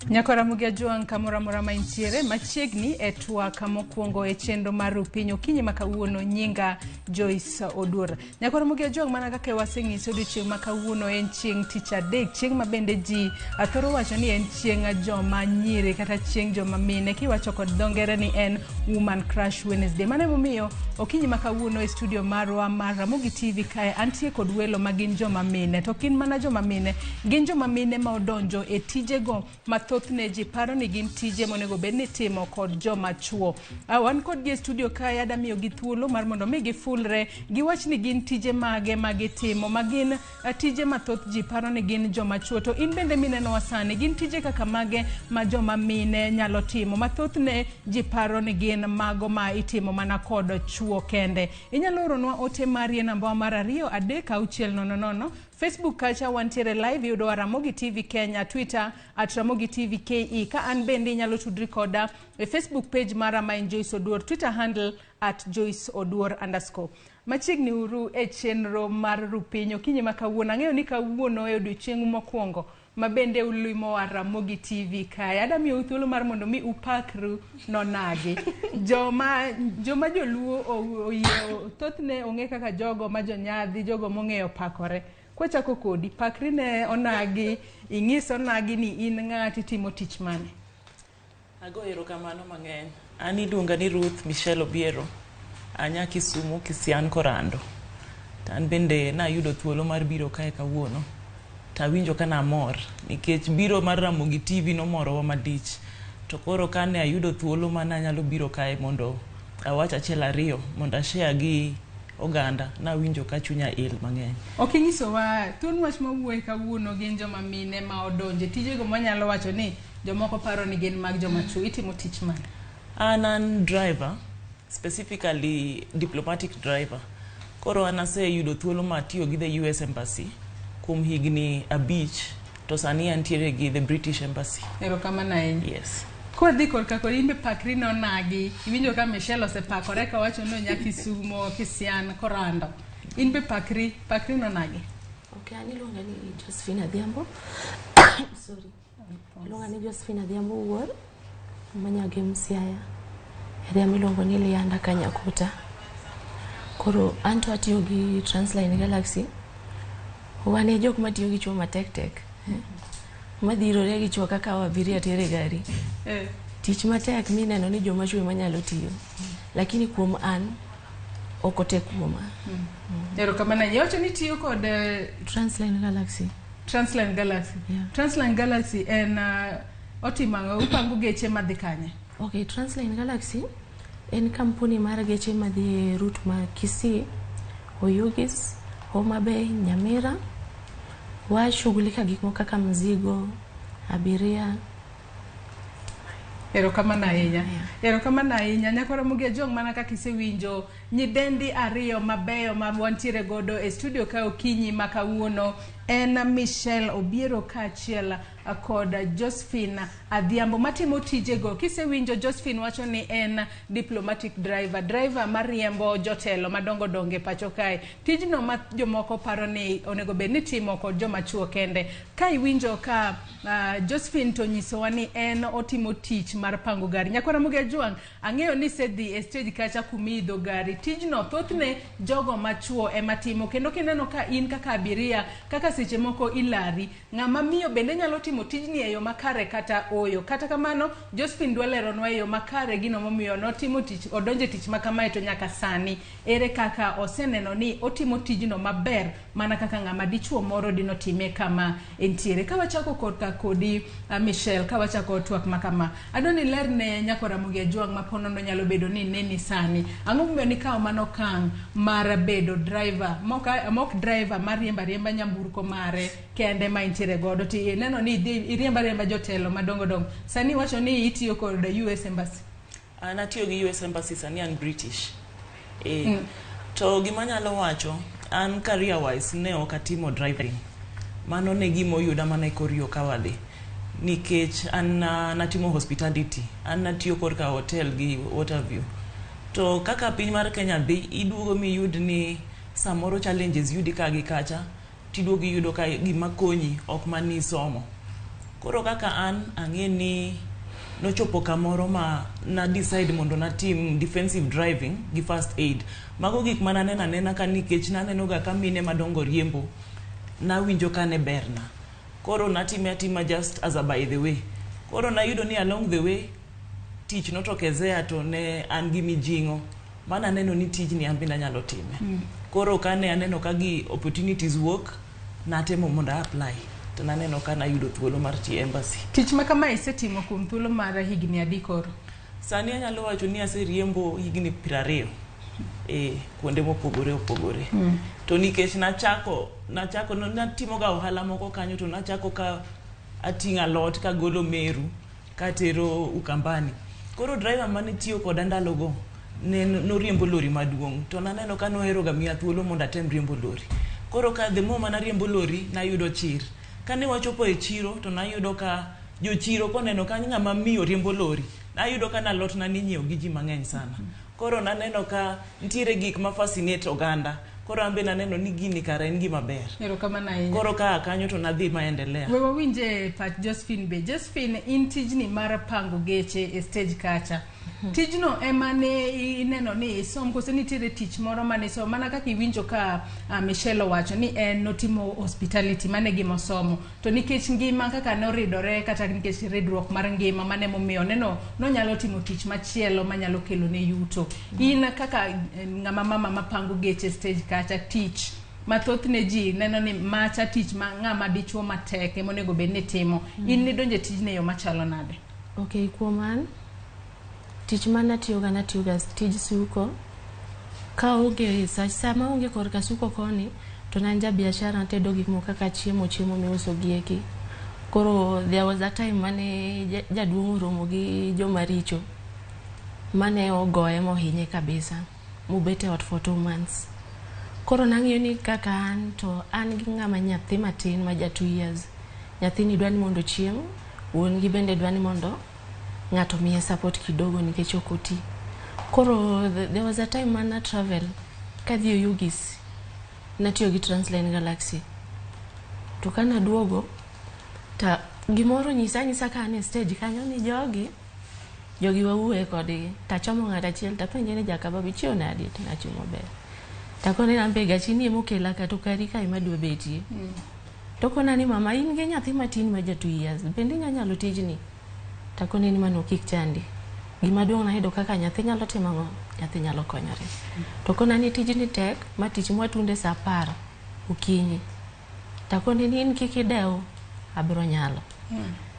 Nyakora mugia juang kamora mora maintiere machiegni e twak mokwongo e chenro mar Piny okinyi makawuono nyinga Joyce Oduor. Nyakora mugia juang mana kaka waseng'iso odiochieng' makawuono en chieng' tich adek, chieng' mabende ji athoro wacho ni en chieng' joma nyiri kata chieng' joma mine, kiwacho kod dho ngere ni en Woman Crush Wednesday. Mano emomiyo okinyi makawuono e studio marwa mar Ramogi TV kae antie kod welo magin joma mine, to kin mana joma mine, gin joma mine ma odonjo e tijego mathoth ne ji paro ni gin tije monego bed ni timo kod joma chuo. Wan kod gi studio kae adamiyo gi thuolo mar mondo mi gifulre giwach ni gin tije mage magitimo, magin tije mathoth ji paro ni gin joma chuo. To in bende mineno wasani, gin tije kaka mage ma joma mine nyalo timo mathoth ne ji paro ni gin mago ma itimo mana kod chuo kende. Inyalo oronwa ote mari e namba mar 23600. Facebook kacha wantiere live yudo Ramogi TV Kenya, Twitter @Ramogi TV KE. Ka an bende inyalo tudri koda e Facebook page mara ma en Joyce Oduor, Twitter handle @JoyceOduor_. Machiegni uru e chenro mar Piny okinyi makawuono. Ang'eyo ni kawuono e odiochieng' mokwongo ma bende ulimo wa Ramogi TV kae. Adamiyo thuolo mar mondo mi upakru nonagi. Joma joluo oyie thothne ong'e kaka jogo ma jonyadhi, jogo mong'eyo pakore. Kwachako kodi, pakri ne onagi, ing'iso onagi ni in ng'ati timo tich mane? Ago erokamano mang'eny. An iluonga ni Ruth Michelle Obiero. Anya Kisumu, Kisian Korando. Tan bende nayudo thuolo mar biro kae kawuono. Tawinjo ka namor nikech biro mar Ramogi TV nomorowa malich. To koro kane ayudo thuolo mananyalo biro kae mondo awach achiel ariyo mondo ashare gi oganda, nawinjo ka chunya il mang'eny. Ok ing'iso wa thuon wach mawuoye kawuono gin joma mine ma odonje tijego manyalo wacho ni jomoko paro ni gin mag joma chuo. Itimo tich mane? An driver, specifically diplomatic driver. Koro an aseyudo thuolo ma tiyo gi the US Embassy kuom higni 5 to sani antiere gi the British Embassy. Erokamano ahinya. Yes. Kwa dhi kod kako imbe pakri nonagi, iwinjo ka Michelle osepakore ka wacho no nya Kisumu, Kisian Korando. Inbe pakri nonagi. Okay, ani luonga ni Josephine Adhiambo. Sorry. Luonga ni Josephine Adhiambo wuor manyage Msiaya. Ere milongo ni Lianda Kanyakuta. Koro anto atiyo gi Transline Galaxy. Wane jok matiyo gi chuo matek. Madhirore gi chuo kaka wabiria tere gari. Tich matek mineno ni joma chuo manyalo tiyo. Lakini kuom an okote kuoma. Erokamano. Yawacho ni tiyo kod Transline Galaxy. Transline Galaxy. Yeah. Transline Galaxy en otimang'o upango geche madhi kanye? Okay, Transline Galaxy en kampuni mar geche madhi route ma Kisii, Oyugis, Homa Bay, Nyamira. Washughulika gik moko kaka mzigo, abiria. Erokamano ahinya. Erokamano ahinya. Nyakora mugia jong mana kaka isewinjo nyidendi ariyo mabeyo ma wantiere godo e studio ka okinyi makawuono en Michelle Obiero kaachiel kod Josephine Adhiambo matimo tijego. Kisewinjo Josephine wacho ni en diplomatic driver mariembo jotelo madongo donge pacho kae. Tijno ma jomoko paro ni onego bed ni timo kod joma chuo kende. Ka iwinjo ka Josephine to nyisowa ni en otimo tich mar pango gari. Nyakora mugia juang, ang'eyo ni sedhi e stage kacha kumiidho gari. Tijno thothne jogo machuo ema timo, kendo kineno ka in kaka abiria, kaka seche moko ilari, ng'ama miyo bende nyalo timo tijni e yo makare kata oyo. Kata kamano Josephine dwaleronwa e yo makare gino momiyo notimo tich, odonje tich makamae to nyaka sani ere kaka oseneno ni otimo tijno maber mana kaka ng'ama dichuo moro dino time kama entiere. Ka wachako kodi Michelle, ka wachako twak makama, adoni lerne nyakora mugia juang maponono nyalo bedo ni neni sani. Ang'o momiyo ni kao mano kang' mar bedo driver, mok driver mariemba nyamburko mare kende ma intiere godo ti neno ni iriemba jotelo madongo dongo. Sani wacho ni itiyo kod US Embassy. Atiyo gi US Embassy sani an British. To gima nyalo wacho, an career wise ne ok atimo driving. Mano ne gima oyuda mana e kor yo kawadhi. Nikech an natimo hospitality. An natiyo kor ka hotel gi Waterview. To kaka piny mar Kenya dhi, iduogo mi yud ni samoro challenges yudi ka gi kacha, tiduogo yudo ka gima konyi ok mani somo. Koro kaka an ang'e ni nochopo kamoro ma na decide mondo natim defensive driving gi first aid. Mago gik mana nena ka nikech naneno ga ka mine madongo riembo nawinjo ka ne berna. Koro natime atima just as a by the way. Koro nayudo ni along the way tich notokezea to ne an gi mijing'o mana neno ni tijni an bende anyalo time. Koro kane aneno ka gi opportunities work natemo mondo apply. To naneno ka nayudo thuolo mar tiyo embassy. Tich ma kama isetimo kuom thuolo mar higni adi koro? Sani anyalo wacho ni aseriembo higni 20 kuonde mopogore opogore. To nikech nachako natimo ga ohala moko kanyo, to nachako ka ating'a lot ka golo Meru ka tero Ukambani. Koro driver mane tiyo koda ndalogo ne noriembo lori maduong', to naneno ka nohero ga miya thuolo mondo atem riembo lori. Koro ka the moment nariembo lori nayudo chir. Kane wachopo e chiro to nayudo ka jochiro koneno ka ng'ama miyo riembo lori, nayudo ka nalot na ninyiewo gi ji mang'eny sana. Koro naneno ka ntiere gik ma fascinate oganda. Koro ambe naneno ni gini kara en gima ber. Koro ka kanyo to nadhi maendelea. We wawinje pat Josephine be. Josephine, in tijni mar pango geche e stage kacha. Tijno ema ne ineno ni isom kose nitiere tich moro mane isom, mana kaka iwinjo ka Michelle wacho ni en notimo hospitality mane gima osomo, to nikech ngima kaka noridore kata nikech ridruok mar ngima mane momiyo neno nonyalo timo tich machielo manyalo kelo ne yuto. In kaka ng'ama mama mapango geche stage kacha, tich mathoth ne ji neno ni macha tich ma ng'ama dichuo matek emonego bed ni timo. In ni donje tijne yo machalo nade? Okay, kuom an tich mana natiyoga tij suko. Ka onge sama onge korka suko koni, to nan ja biashara natedo gik moko kaka chiemo miuso gieki. Koro there was a time mane jaduong' romo gi joma richo mane ogoye mohinye kabisa, mubete ot for 2 months. Koro nang'iyo ni kaka an to an gi ng'ama nyathi matin ma ja 2 years. Nyathini dwani mondo chiem, wuon gi bende dwani mondo ng'ato miye support kidogo nikech okoti. Koro there was a time man travel kadhi Ugis, natiyo gi Transline Galaxy. To kana duogo ta gimoro nyisa ka ane stage kanyo ni jogi wawuoye kodgi, tachomo ng'ata achiel tapenje ni jakaba bichiew nadi, nachiemo ber. Takone nambe gachini emokela ka to kari ka ema dwe betie. Tokona ni mama in gi nyathi matin ma ja 2 years, bende nyalo tijni. Takone ni mano kik chandi. Gima duong' na hedo kaka nyathi nyalo timo ang'o, nyathi nyalo konyore. To kona ni tijni tek, ma tich mwatunde saa 10 okinyi. Takone ni in kik idew, abiro nyalo.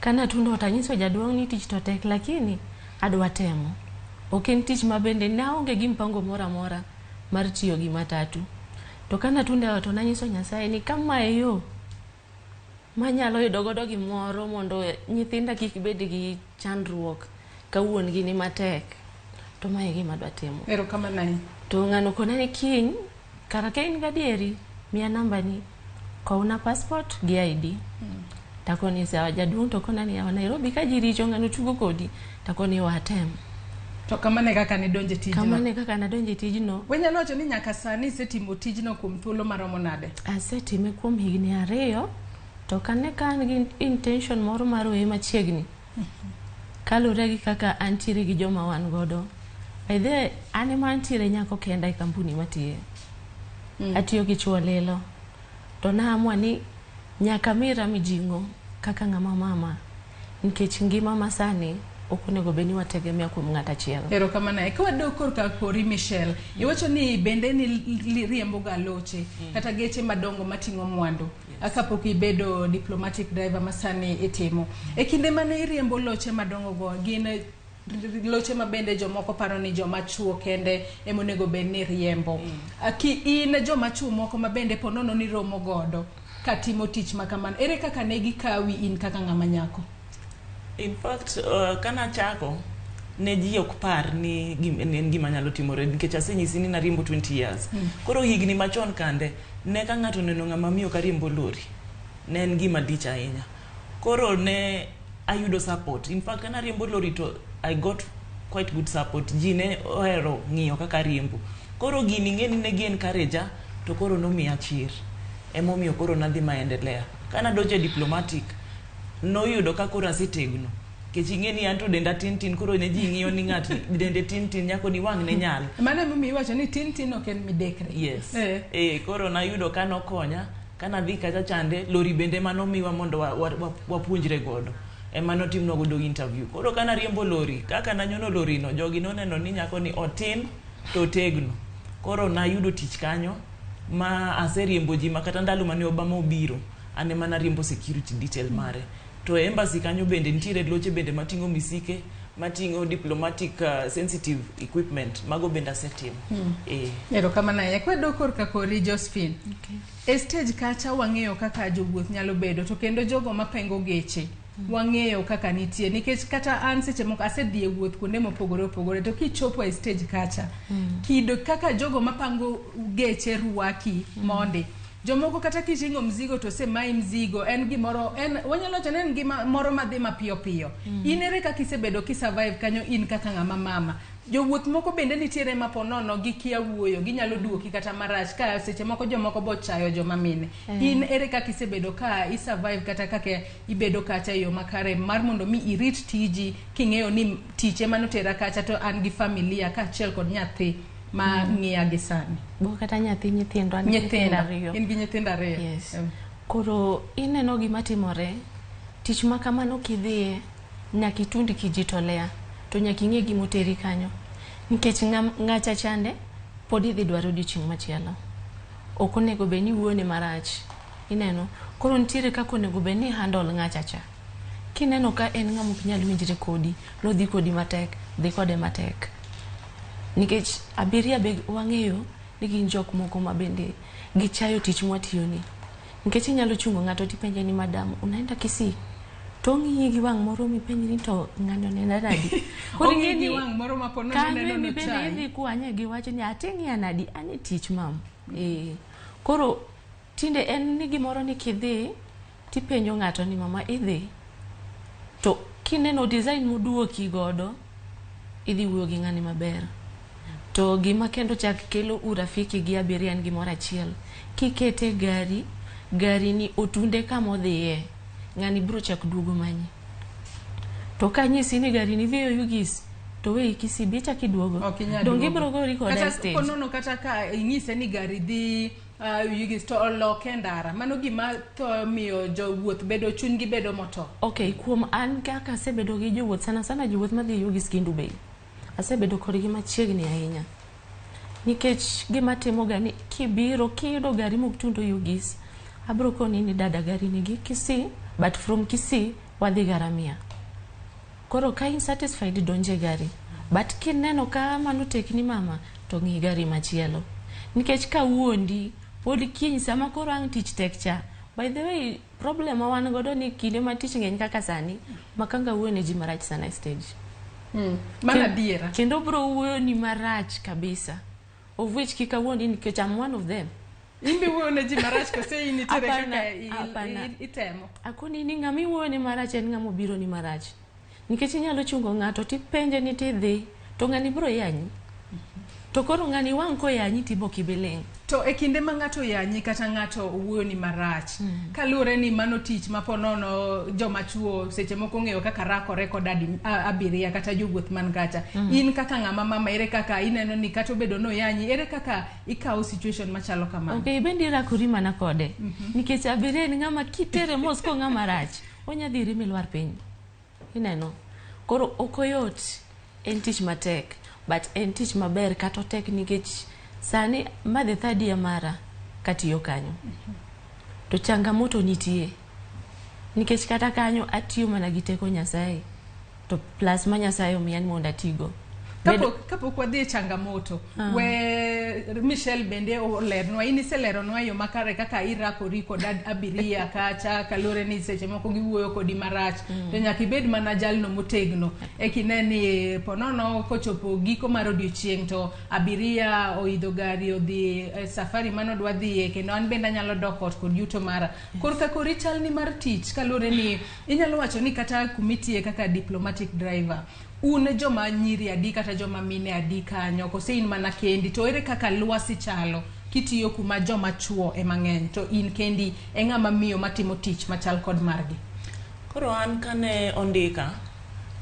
Kana tundo tanyiso jaduong' ni tich to tek, lakini adwa temo. Ok en tich mabende naonge gi mpango mora mora mar tiyo gi matatu. To kana tunde to nanyiso Nyasaye ni kama yo manyalo yudo godo gimoro mondo nyithinda kik bed gi chandruok ka wuon gi ni matek, to mae gima dwa timo. Erokamano. To ng'ano kona ni kiny kara ka in gadieri miya namba ni kowna passport gi ID. Takoni sawa jaduong' to kona ni yawa Nairobi ka ji richo ng'ano tugo kodi, takoni watem. To kamane kaka ne donje tijno? Kamane kaka na donje tijno. Wenyalo wacho ni nyaka sani isetimo tijno kuom thuolo maromo nade? Asetime kuom higni 2. To kane kan gi intention moro mar we machiegni. Kalure gi kaka antiere gi joma wan godo. Aidha ane ma antiere nyako kenda e kampuni matiye. Atiyo gi chuo lelo. To naamua ni nyaka mira mijing'o kaka ng'ama mama. Nikech ngima masani okunego beni wategemea kuom ng'ata achiel. Erokamano. Kwadok korka kori Michelle, iwacho ni bende ni riembo ga loche kata geche madongo mating'o mwandu. Kapok ibedo diplomatic driver masani itimo. E kinde mane iriembo loche madongo go, gin loche mabende jomoko paro ni joma chuo kende emonego bed ni riembo. In joma chuo moko mabende ponono ni romo godo katimo tich makamano. Ere kaka ne gikawi in kaka ng'ama nyako? In fact, kana chako ne ji ok par ni en gima nyalo timore nikech asenyisi ni nariembo 20 years. Koro higni machon kande ne ka ng'ato neno ng'ama miyo kariembo lori ne en gima dich ahinya. Koro ne ayudo support. In fact, kana riembo lori to I got quite good support. Ji ne ohero ng'iyo kaka riembo. Koro gini ng'eni ne gi encourage to koro nomiya chir. Emomiyo koro nadhi maendelea. Kana doje diplomatic noyudo ka koro asetegno kech ing'e ni anto denda tin koro ne ji ng'iyo ni ng'at dende tin nyako ni wang' ne nyal mane mimi iwacho ni tin ok en midekre. Yes. Koro nayudo ka nokonya kana dhi kacha chande lori bende manomiwa mondo wapuonjre godo ema notimno godo interview. Koro kana riembo lori kaka nanyono lori no jogi noneno ni nyako ni otin to tegno. Koro nayudo tich kanyo ma aseriembo ji makata ndalo mane Obama obiro ane mana riembo security detail mare. To embassy kanyo bende nitiere loche bende mating'o misike mating'o diplomatic sensitive equipment mago bende asetimo. Erokamano ahinya. Kwedo korka kori Josephine. E stage kacha wang'eyo kaka jowuoth nyalo bedo to kendo jogo mapengo geche wang'eyo kaka nitie nikech kata an seche moko asedhi e wuoth kuonde mopogore opogore to kichopo e stage kacha kido kaka jogo mapango geche ruaki monde jomoko kata kiting'o mzigo to se mai mzigo en gimoro en wanyalo wacho en gima moro madhi mapiyo piyo. Inere kaka isebedo kisurvive kanyo in kaka ng'ama mama. Jowuoth moko bende nitiere maponono gi kia wuoyo ginyalo duoki kata marach ka seche moko jomoko bochayo joma mine. In ere kaka isebedo ka isurvive kata kaka ibedo kacha yo makare mar mondo mi irit tiji king'eyo ni tiche manotera kacha to an gi familia ka achiel kod nyathi ma ng'iya gi sani. Bo kata nyithindo an nyithindo ariyo. In gi nyithindo ariyo. Yes. Koro ineno gima timore tich ma kamano kidhiye nyaki tundi kijitolea to nyaki ng'e gima oteri kanyo nikech ng'acha chande pod idhi dwaro odiochieng' machielo. Ok onego bed ni wuone marach. Ineno koro nitiere kaka onego bed ni handle ng'acha cha. Kineno ka en ng'ama ok nyal winjre kodi nodhi kodi matek dhi kode matek. Nikech abiria be wang'eyo ni gin jok moko ma bende gichayo tich mwatiyoni. Nikech inyalo chungo ng'ato tipenje ni madam unaenda Kisii to ng'iyi gi wang' moro mipenji ni to ng'ano nena nadi. Koro ng'iyi gi wang' moro mapono neno no chai. Kanyo idhi kwanye gi wacho ni ating'ia nadi ane tich mam. Koro tinde en ni gimoro ni kidhi tipenjo ng'ato ni mama idhi to kineno design moduoki godo idhi wuoyo gi ng'ani maber. To gima kendo chak kelo urafiki gi abiria en gimoro achiel. Kikete gari ni otunde kama odhiye ng'ani biro chak duogo manyi. To ka nyisi ni gari ni dhiyo Ugis to we Kisii bi chak iduogo. Donge biro gori kod stage. Kata konono kata ka ing'ise ni gari dhi Ugis to oloke ndara. Mano gima to miyo jowuoth bedo chunygi bedo moto. Okay, kuom an kaka asebedo gi jowuoth sana jowuoth madhi Ugis kindu bei. Asebedo kodgi machiegni ahinya. Nikech gima timo gani kibiro kiyudo gari moktundo Ugis abro koni ni dada gari nigi Kisii but from Kisii wadhi Garamia. Koro ka insatisfied donje gari but kineno ka mano tekni mama to ng'i gari machielo. Nikech ka wuondi pod kiny sama koro ang' tich tek cha. By the way problem ma wan godo ni kinde ma tich ng'eny kaka sani makanga wuone ji marach sana stage. Mana diera. Kendo bro wuoyo ni marach kabisa. Of which kika wuondi nikech I'm one of them. Imbi wuone ji marach ko se ini tere kaka itemo. Akoni ni ng'ami wuone marach en ng'amo biro ni marach. Nikech inyalo chungo ng'ato tipenje ni tidhi to ng'ani bro yanyi. To koro ng'ani wang' ko yanyi tibo kibileng. To e kinde ma ng'ato yanyi kata ng'ato wuoyo ni marach kalure ni mano tich maponono joma chuo seche moko ng'eyo kaka rakore kod abiria kata jowuoth man kacha. In kaka ng'ama mama ere kaka ineno ni kata obedo no yanyi ere kaka ikawo situation machalo kamano. Okay, bendi rakori mana kode. Nikech abiria ni ng'ama kitere mos ko ng'ama rach onya dhiri milwar piny. Ineno koro okoyot en tich matek but en tich maber kata tek nikech sani madhe third year mara katiyo kanyo. To changamoto nitie. Nikech kata kanyo atiyo mana gi teko Nyasaye. To plus ma Nyasaye omiya ni mondo atigo. Kapo kwa dhie changamoto we Michelle bende olernwa iniselerona yo makare kaka irakori kod abiria kacha kalore ni seche moko giwuoyo kodi marach to nyaka ibed mana jalno motegno e kineni ponono kochopo giko mar odiochieng' to abiria oidho gari odhi safari manodwa dhie kendo an bende anyalo dok ot kod yuto mara korka kori chal ni mar tich kalore ni inyalo wacho ni kata kumitie kaka diplomatic driver un joma nyiri adi kata joma mine adi kanyo kose in mana kendi to ere kaka lwasi chalo kitiyo kuma joma chuo e mang'eny to in kendi e ng'ama miyo matimo tich machal kod margi. Koro an kane ondika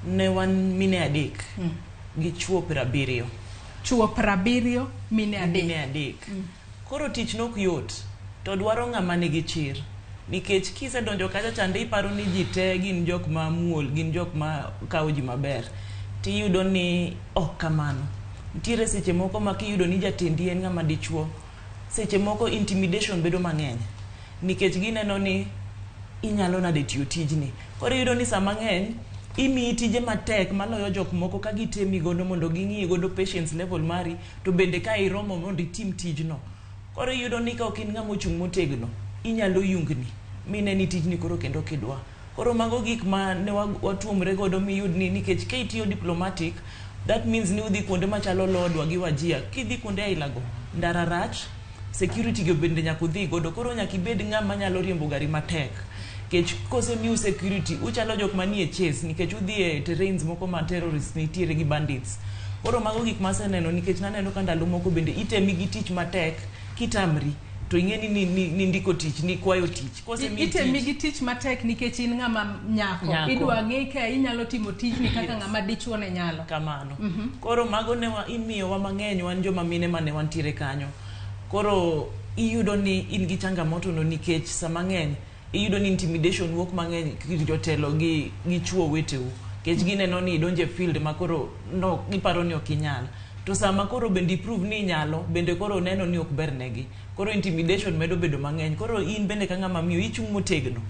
ne wan mine adek gi chuo 70. Chuo 70 mine adek. Koro tich nok yot to dwaro ng'ama nigi chir, nikech kisedonjo kacha chande iparo ni ji te gin jok ma muol, gin jok ma kawo ji maber, tiyudo ni ok kamano. Nitiere seche moko ma kiyudo ni jatendi en ng'ama dichuo, seche moko intimidation bedo mang'eny, nikech gineno ni inyalo nade tiyo tijni. Koro iyudo ni sama ng'eny imiyi tije matek maloyo jok moko ka gitemi godo mondo ging'i godo patience level mari, to bende ka iromo mondo itim tijno. Koro iyudo ni ka ok in ng'ama ochung' motegno, inyalo yungni mine ni tijni koro kendo kidwa. Koro mago gik ma ne watuomre godo miyud ni, nikech ka itiyo diplomatic, that means ni udhi kuonde machalo Lodwar gi Wajir. Kidhi kuonde ailago, ndara rach, security go bende nyaka udhi godo. Koro nyaka ibed ng'ama nyalo riembo gari matek. Kech kose miu security, uchalo jok manie chase, nikech udhi e terrains moko ma terrorists nitiere gi bandits. Koro mago gik maseneno, nikech naneno ka ndalo moko bende itemi gi tich matek, kitamri to ing'eni ni ndiko tich, ni kwayo tich. Itemi gi tich matek nikech in ng'ama nyako. Idwa ng'e ka inyalo timo tijni kaka ng'ama dichuo ne nyalo. Kamano. Koro mago ne imiyowa mang'eny wan joma mine mane wantiere kanyo. Koro iyudo ni in gi changamoto no, nikech sama ng'eny iyudo ni intimidation wuok mang'eny jotelo gi chuo weteu, kech gineno ni idonje field ma koro no giparo ni ok inyal. To sama koro bende prove ni inyalo, bende koro neno ni ok ber negi. Koro intimidation medo bedo mang'eny. Koro in bende ka ng'ama miyo ichung' motegno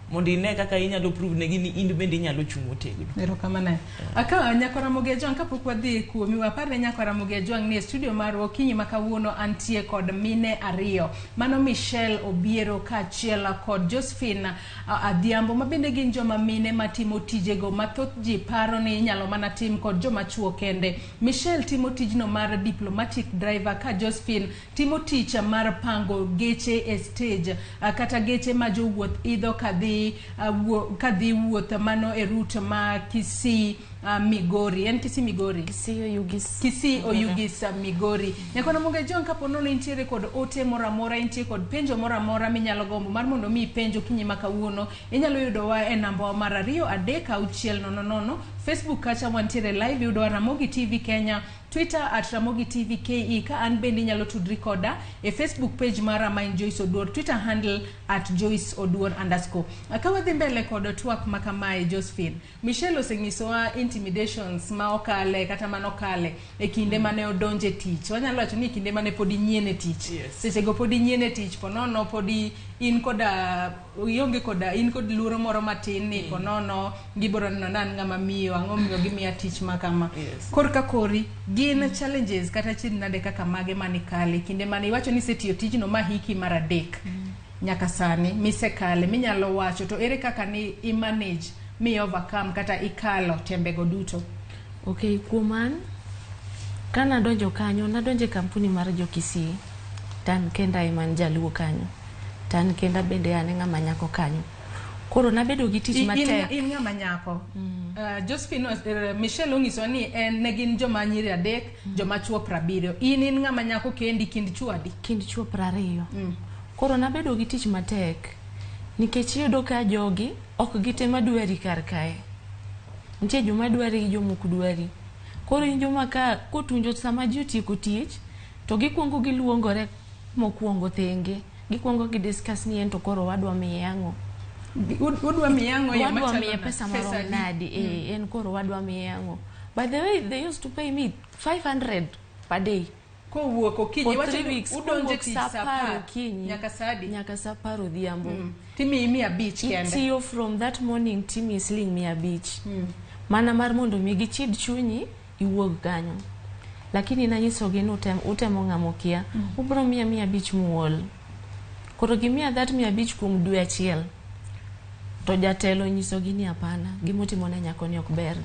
mondo ine kaka inyalo prove negi ni in bende inyalo chung' motegno. Erokamano. Aka nyako Ramogi Ajwang' kapok wadhi kuomi, wapar nyako Ramogi Ajwang' ni studio marwa okinyi ma kawuono antie kod mine ariyo. Mano Michelle Obiero kaachiel kod Josephine Adhiambo, ma bende gin joma mine matimo tijego mathoth ji paro ni inyalo mana tim kod joma chuo kende. Michelle timo tijno mar diplomatic driver, ka Josephine timo tich mar pango geche e stage, kata geche ma jowuoth idho kadhi wuoth mano e route ma Kisii Migori. En Kisii Migori? Kisii Oyugis Migori. Nyako Ramogi Ajwang' kapo nono intiere kod ote moramora, intiere kod penjo moramora minyalo gombo mar mondo mi penjo kinyi ma kawuono, inyalo yudo wa e namba wa mar 23600. Facebook kacha wantiere live, yudo wa Ramogi TV Kenya, Twitter @Ramogi TV KE. Ka an bende inyalo tudri koda e Facebook page mara ma Joyce Oduor, Twitter handle @JoyceOduor_. Akawadhi mbele kod twak makamae, Josephine. Michelle oseng'isowa intimidations ma okale kata manokale e kinde mane odonje tich. Wanyalo wacho ni kinde mane podi nyiene tich. Seche go podi nyiene tich, ponono podi in koda ionge koda in kod luoro moro matin ni ponono giboro neno nan ng'ama miyo, ang'o miyo gimiya tich makama. Korka kori gin challenges kata nade kaka mage manikale kinde mane iwacho ni setiyo tijno ma hiki mar 3 nyaka sani misekale, minyalo wacho to ere kaka ni manage mi overcome kata ikalo tembego duto? Okay, kuoman kana donjo kanyo, nadonje kampuni mar jo Kisii, tan kenda iman jaluo kanyo, tan kenda bende ane ng'ama nyako kanyo. Koro nabedo gi tich matek. In ng'ama nyako. Josephine, Michelle ong'iso ni ne gin joma nyiri 3, joma chuo 70. In ng'ama nyako kendi, kind chuo adi? Kind chuo 20. Koro nabedo gi tich matek, nikech yudo ka jogi ok gitema dwari kar kae. Nitie joma dwari gi joma ok dwari. Koro in joma ka kotunjo sama ji otieko tich, to gikwongo giluongore mokwongo thenge. Gikwongo gidiscuss ni en to koro wadwa miye ang'o. Udwa miye ang'o ya machalo wadwa miye pesa marom nadi. En koro wadwa miye ang'o. By the way, they used to pay me 500 per day. Kowuok okinyi wacho ni udonje tich saa 10 okinyi nyaka saa adi? Nyaka saa 10 odhiambo. Timi 100 kende. Itiyo from that morning timi sling 100. Mana mar mondo mi gichid chunyi iwuog kanyo. Lakini nanyisogi ni utemo ng'amo kia, ubro miya 100 muol. Koro gimiya that 100 kuom dwe achiel. To jatelo nyisogi ni hapana, gimotimo ne nyako ni ok ber.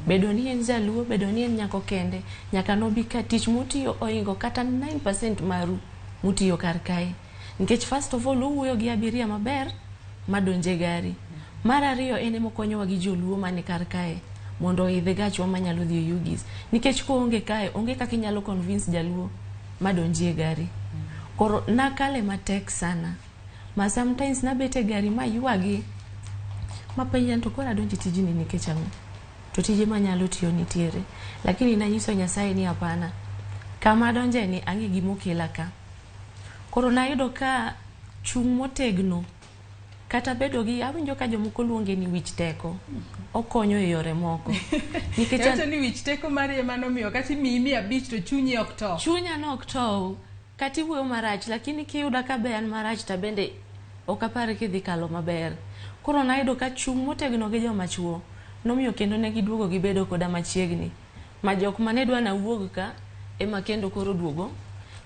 Bedo ni en jaluo, bedo ni en nyako kende, nyaka nobi ka tich mutiyo oingo kata 9% maru mutiyo kar kae. Nikech first of all uwuoyo gi abiria maber madonje gari. Mar ariyo ene mokonyowa gi joluo mane kar kae mondo idhe gachwa manyalo dhi Oyugis. Nikech ko onge kae, onge kaka inyalo convince jaluo madonje gari. Koro nakale matek sana. Ma sometimes nabete gari ma yuagi mapenja to kora donji tijini nikech ang'o to tije manyalo tiyo nitiere lakini nanyiso Nyasaye ni hapana kama donje ni ang'e gimokela ka koro nayudo ka chung' motegno kata bedo gi awinjo ka jomoko luonge ni wich teko okonyo e yore moko nikech ni wich teko mari emano miyo kati mimi abich to chunyi ok to chunya no ok to kati wuoyo marach lakini kiyuda ka be an marach ta bende ok apare kidhi kalo maber koro nayudo ka chung' motegno gi joma chuo nomiyo kendo ne giduogo gibedo koda machiegni ma jok mane dwa na wuog ka ema kendo koro duogo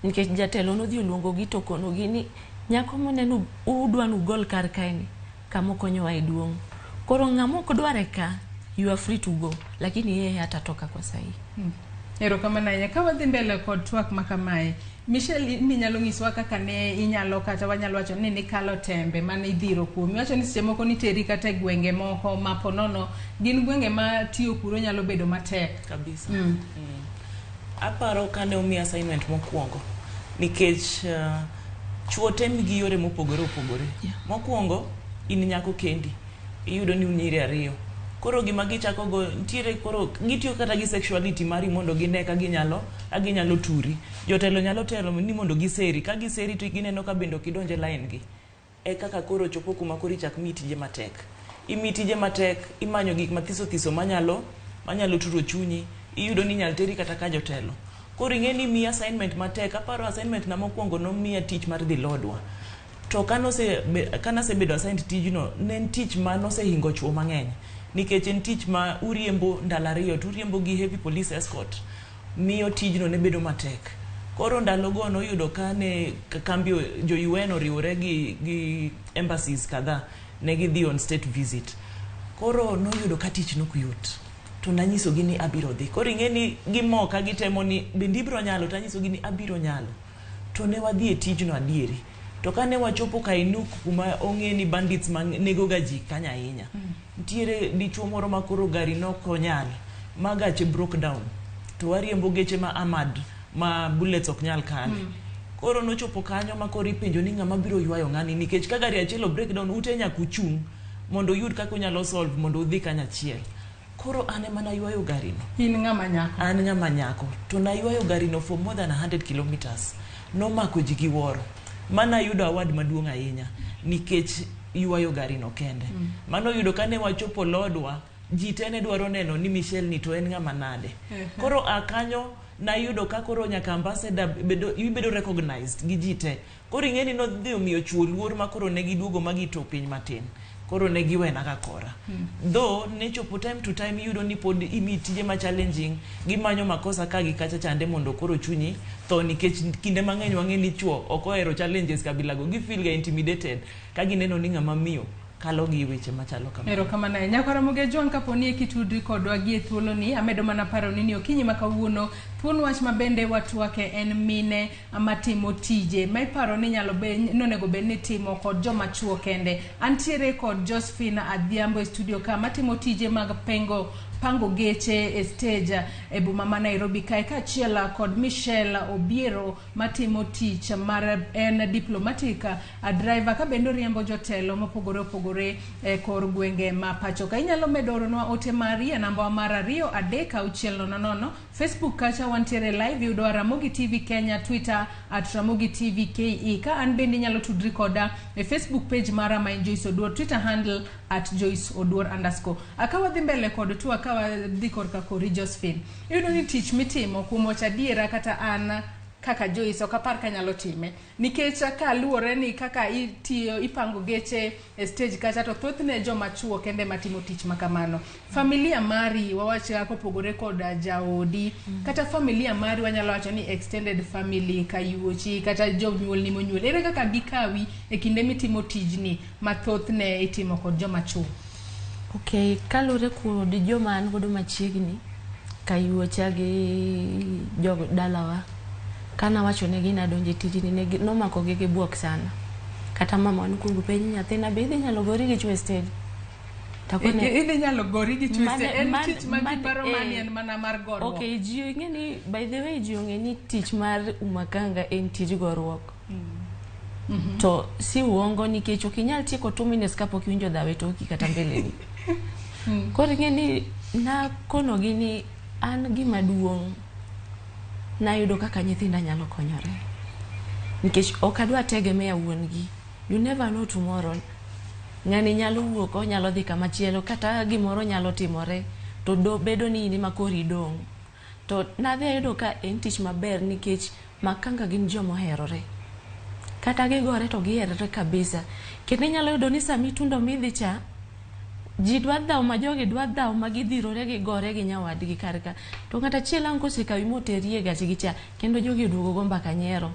nikech jatelo nodhi oluongo gi to kono gi ni nyako moneno udwa nu gol kar kaeni kama konyowa e duong' koro ng'ama ok dware ka you are free to go lakini yeye hatatoka kwa sahi. Erokamano ahinya. Ka wadhi mbele kod twak ma kamae, Michelle minyalo nyiswa kaka ne inyalo kata wanyalo wacho ni nikalo tembe mane idhiro kuomi. Wacho ni seche moko niteri kata e gwenge moko ma ponono gin gwenge ma tiyo kuro nyalo bedo matek kabisa. Aparo kane omi assignment mokwongo nikech chuo tem gi yore mopogore opogore. Mokwongo in nyako kendi iyudo ni unyiri ariyo. Koro gima gichako go ntiere koro gitiyo kata gi sexuality mari mondo gine ka ginyalo turi. Jotelo nyalo telo ni mondo giseri ka giseri to gineno ka bendo kidonje line gi. E kaka koro chopo kuma koro ichak mitije matek. Imitije matek imanyo gik mathiso manyalo turo chunyi. Iyudo ni nyal teri kata ka jotelo. Koro ing'eni mi assignment matek. Aparo assignment na mokwongo no miya tich mar dhi lodwa. To kanase bedo assigned tijno ne tich manose hingo chuo mang'eny. Nikech en tich ma uriembo ndalo ariyo to uriembo gi heavy police escort miyo tijno ne bedo matek. Koro ndalogo noyudo ka ne kambi jo UN oriwore gi embassies kadha ne gidhi on state visit. Koro noyudo ka tich nok yot. To nanyiso gi ni abiro dhi. Koro ing'eni gimoka gitemo ni bende ibiro nyalo to anyiso gi ni abiro nyalo. To ne wadhi e tijno adieri. To kane wachopo Kainuk kuma ong'eni bandits nego gaji kanya ahinya. Ntiere dichuo moro makoro gari nokonyal ma gache broke down. To wariembo geche ma Ahmad ma bullets ok nyal kale. Koro nochopo kanyo makoro ipenjo ni ng'ama biro ywayo ng'ani nikech ka gari achiel break down ute nyaka uchung' mondo yud kaka nyalo solve mondo udhi kanya achiel. Koro ane mana ywayo gari no. In ng'ama nyako? An ng'ama nyako. To na ywayo gari no for more than 100 kilometers. No mako ji gi woro. Mana yudo award maduong' ahinya nikech ywayo gari no kende. Mano yudo kane wachopo lodwa ji tene dwaro neno ni Michelle ni to en ng'ama nade. Koro akanyo na yudo ka koro nyaka ambassador bedo recognized gi ji te. Koro ing'eni no dhi omiyo chuo luor ma koro ne giduogo magito piny matin. Koro ne giwena ka kora. Though ne chopo time to time yudo ni pod imi tije ma challenging gimanyo makosa ka gi kacha chande mondo koro chunyi to nikech kinde mang'eny wang'eni chuo ok ohero challenges kabila go gi feel ga intimidated ka gineno ni ng'ama miyo kalo gi weche machalo kamano. Erokamano. Nyako Ramogi Juang kaponi e kitudri kodwa gi e thuolo ni amedo mana paro ni okinyi ma kawuono thuon wach mabende watwake en mine matimo tije ma iparo ni nyalo nonego bed ni timo kod joma chuo kende. Antiere kod Josephine Adhiambo e studio ka matimo tije mag pango geche e stage e boma ma Nairobi kae kaachiel kod Michelle Obiero matimo tich mar en diplomatic driver ka bendo riembo jotelo mopogore opogore e kor gwenge ma pacho ka. Inyalo medo oronwa ote mari e namba mar 23600. Facebook kacha wantiere live yudo Ramogi TV Kenya, Twitter @Ramogi TV KE. Ka an bende nyalo tudri koda e Facebook page mara ma Joyce Oduor, Twitter handle @JoyceOduor_. Akawa dhi mbele kod tu akawa dhi korka kori Josephine. Yudo ni tich mitimo kuom wacha diera kata an kaka Joyce ok apar ka nyalo time nikech ka luore ni kaka itiyo ipango geche e stage kacha to thothne joma chuo kende matimo tich makamano. Familia mari wawacha kopogore koda jaodi kata familia mari wanyalo wacho ni extended family kayuochi kata jonyuol ni monyuol ere kaka gikawi e kinde mitimo tijni mathothne itimo kod joma chuo. Okay, kalure kod joma an godo machiegni kayuocha gi jodalawa kana wacho ne gina donje tijini ne nomako gi buok sana kata mama nukungu penyi nyathina be idhi nyalo gori gi chwe stage takone idhi nyalo gori gi chwe stage en tich ma giparo mani en mana mar gorruok. Okay, ji ng'eni by the way ji ng'eni tich mar umakanga en tij gorruok. To si uongo nikech ok inyal tieko 2 minutes kapok iwinjo dhawe toki kata mbeleni. Koro ng'eni na kono gini an gima duong' nayudo kaka nyithinda nyalo konyore. Nikech ok adwa tegemea wuongi. You never know tomorrow. Ng'ani nyalo wuok, onyalo dhi kama chielo, kata gimoro nyalo timore to bedo ni in makori dong'. To nadhi ayudo ka en tich maber nikech makanga gin joma oherore. Kata gigore to giherore kabisa. Kendo nyalo yudo ni sami tundo midhi cha, ji dwa dhaw ma jogi dwa dhaw ma gidhirore gigore gi nyawadgi karka. To ng'ata chiel ang' kosekawi moterie gachgi cha, kendo jogi oduogo go mbaka nyero.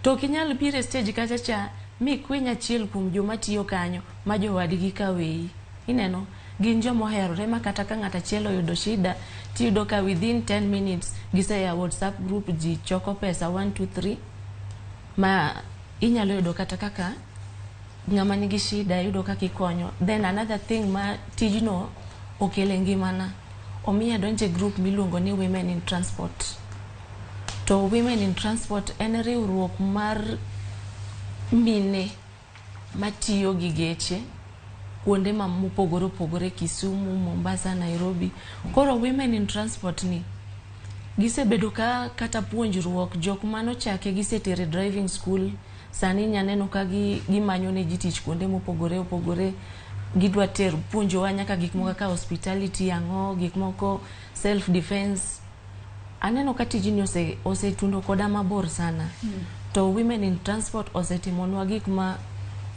To kinyal bire stage kacha cha, mi kwinya chiel kuom joma tiyo kanyo ma jowadgi kawei. Ineno, gin joma oherore ma kata ka ng'ata chiel oyudo shida, tiyudo ka within 10 minutes giseya WhatsApp group ji choko pesa 1 2 3 ma inyalo yudo kata kaka ng'ama nigi shida yudo kaka ikonyo. Then another thing ma tijno okele ngimana, omiya donje group miluongo ni Women in Transport. To Women in Transport en riwruok mar mine matiyo gi geche kuonde ma mopogore opogore, Kisumu, Mombasa, Nairobi. Koro Women in Transport ni gisebedo ka kata puonjruok jok mano chake gisetere driving school. Sani nyaneno ka gimanyo ne ji tich kuonde mopogore opogore, gidwa ter puonjowa nyaka gik moko ka hospitality, ang'o gik moko self defense. Aneno ka tijini osetundo koda mabor sana. To Women in Transport osetimonwa gik ma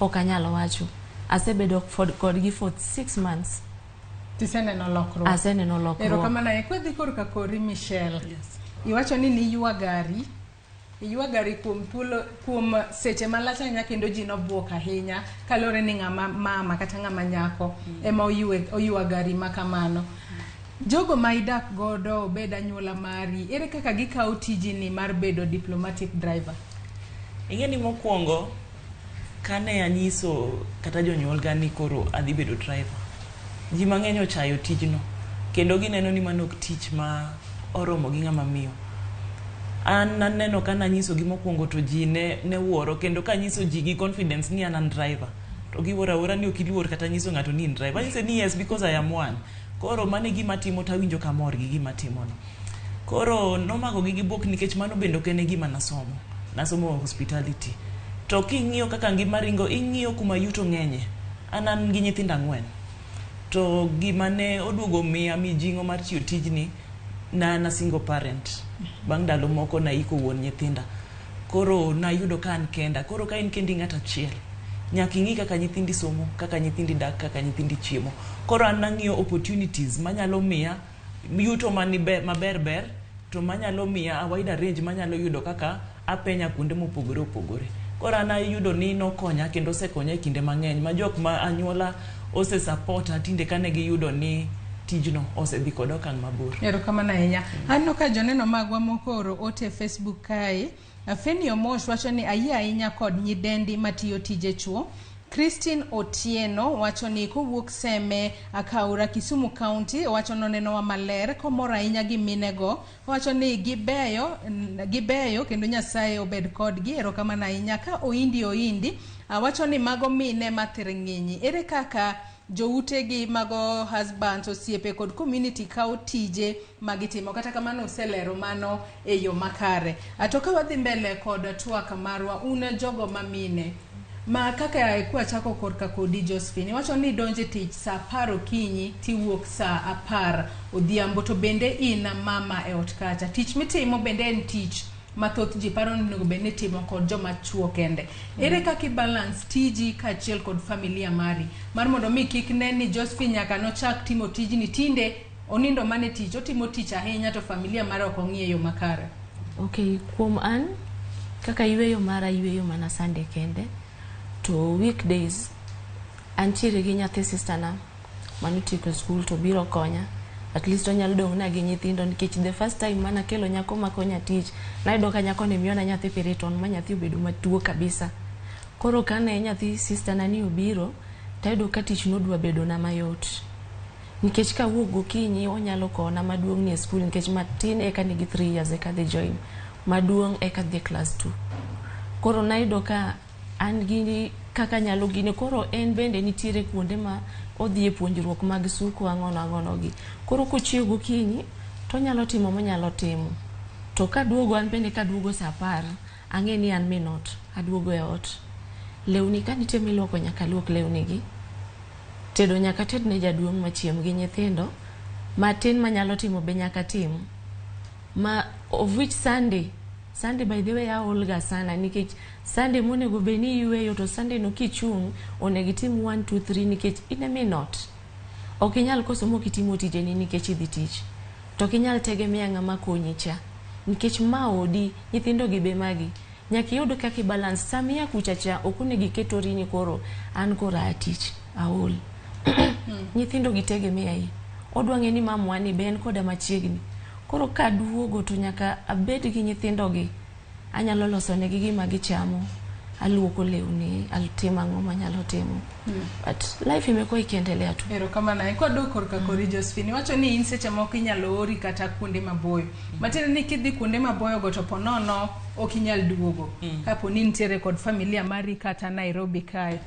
ok anyalo wacho. Asebedo kodgi for 6 months. Tiseneno lokruok. Aseneno lokruok. Erokamano kwedhi korka kori Michelle. Yes. Iwacho ni niywa gari kuom seche malach ahinya kendo ji nobwok ahinya kalore ni ng'ama mama kata ng'ama nyako ema oywa gari makamano. Jogo ma idak godo obed anyuola mari, ere kaka gikawo tijini mar bedo diplomatic driver? Ing'eni mokwongo kane anyiso kata jonyuol ga ni koro adhi bedo driver, ji mang'eny ochayo tijno kendo gineno ni mano ok tich ma oromo gi ng'ama miyo. An naneno ka nanyiso gi mokwongo to ji ne wuoro, kendo ka nyiso ji gi confidence ni an driver to giwuoro awuora ni ok iluor kata nyiso ng'ato ni in driver. Anyise ni yes because I am one. Koro mane gima timo tawinjo kamor gi gima timono. Koro nomako gi bok nikech mano bendo kene gima nasomo hospitality. To king'iyo kaka ngima ringo, ing'iyo kuma yuto ng'enye. An gi nyithindo 4. To gima ne oduogo miya mijing'o mar tiyo tijni, na single parent. Bang' ndalo moko na iko wuon nyithinda. Koro nayudo ka an kenda. Koro ka in kendi ng'ata achiel, nyaka ing'i kaka nyithindi somo, kaka nyithindi dak, kaka nyithindi chiemo. Koro an nang'iyo opportunities manyalo miya yuto maber to manyalo miya a wider range manyalo yudo kaka apenya kuonde mopogore opogore. Koro an ayudo ni nokonya kendo osekonya e kinde mang'eny ma jok ma anyuola ose support tinde kane giyudo ni tijno osedhi kod okang' mabor. Erokamano ahinya. Anno ka joneno magwa mokoro ote Facebook kae. Afeni Omosh wacho ni ayie ahinya kod nyidendi matiyo tije chuo. Christine Otieno wacho ni kowuok Seme Akaura, Kisumu County, wacho noneno maler komor ahinya gi minego, wacho ni gibeyo kendo Nyasaye obed kodgi. Erokamano ahinya. Ka oindi wacho ni mago mine mathiring'inyi, ere kaka joutegi mago husbands, osiepe kod community kawo tije magitimo, kata kamano oselero mano e yo makare. Atoka wadhi mbele kod twak marwa, una jogo mamine ma kaka kwa chako korka kodi Josephine, wacho ni donje tich sa 10 okinyi tiwuok sa 10 odhiambo, to bende ina mama e ot kacha. Tich mitimo bende en tich mathoth ji paro ni bende timo kod joma chuo kende. Ere kaka balance tiji kachiel kod familia mari mar mondo mi kik ne ni Josephine nyaka no chak timo tijni tinde onindo mane tich otimo tich ahinya to familia mare ok ong'iyo yo makare? Okay, kuom an kaka yweyo mara yweyo mana Sunday kende. To weekdays antiere gi nyathi sister na manitieko school to biro konya. At least onyalo dong' na gi nyithindo nikech the first time mana kelo nyako makonya tich, nayudo ka nyako ne miona nyathi piriton ma nyathi obedo matuo kabisa. Koro kane nyathi sister na ni obiro, tayudo ka tich nodwa bedo na mayot. Nikech ka wuok gokinyi onyalo kona maduong' ni e school nikech matin eka nigi 3 years eka dhi join, maduong' eka dhi class 2. Koro nayudo ka an gini kaka nyalo gine koro en bende nitiere kuonde ma odhi e puonjruok mag suko ang'ono gi koro kochiew gokinyi to nyalo timo manyalo timo to kaduogo an bende kaduogo saa 10 ang'e ni an minot aduogo e ot lewni ka nitie miluoko nyaka luok lewni gi tedo nyaka ted ne jaduong' machiem gi nyithindo matin manyalo timo be nyaka tim ma of which Sunday by the way aolga sana nikech Sunday monego be ni yweyo to Sunday no kichung' onego itim 1 2 3 nikech ine minot ok inyal koso mo kitimo tijeni nikech idhi tich to kinyal tegemea ng'ama konyi cha nikech ma odi nyithindo gi be magi nyaka yud kaka balance samia kuchacha ok onego iketori ni koro an kora atich aol nyithindo gi tegemea yi odwa ng'e ni mamwa ni ben koda machiegni koro kaduogo to nyaka abed gi nyithindo gi anyalo loso negi gima gichamo aluoko lewni altimo ang'o manyalo timo but life imekuwa ikiendelea tu. Erokamano. Kwa dok ka kori Josephine wacho ni in seche moko inyalo ori kata kuonde maboyo matiende ni kidhi kuonde maboyo go to ponono ok inyal duogo kapo ni nitiere kod familia mari kata Nairobi kae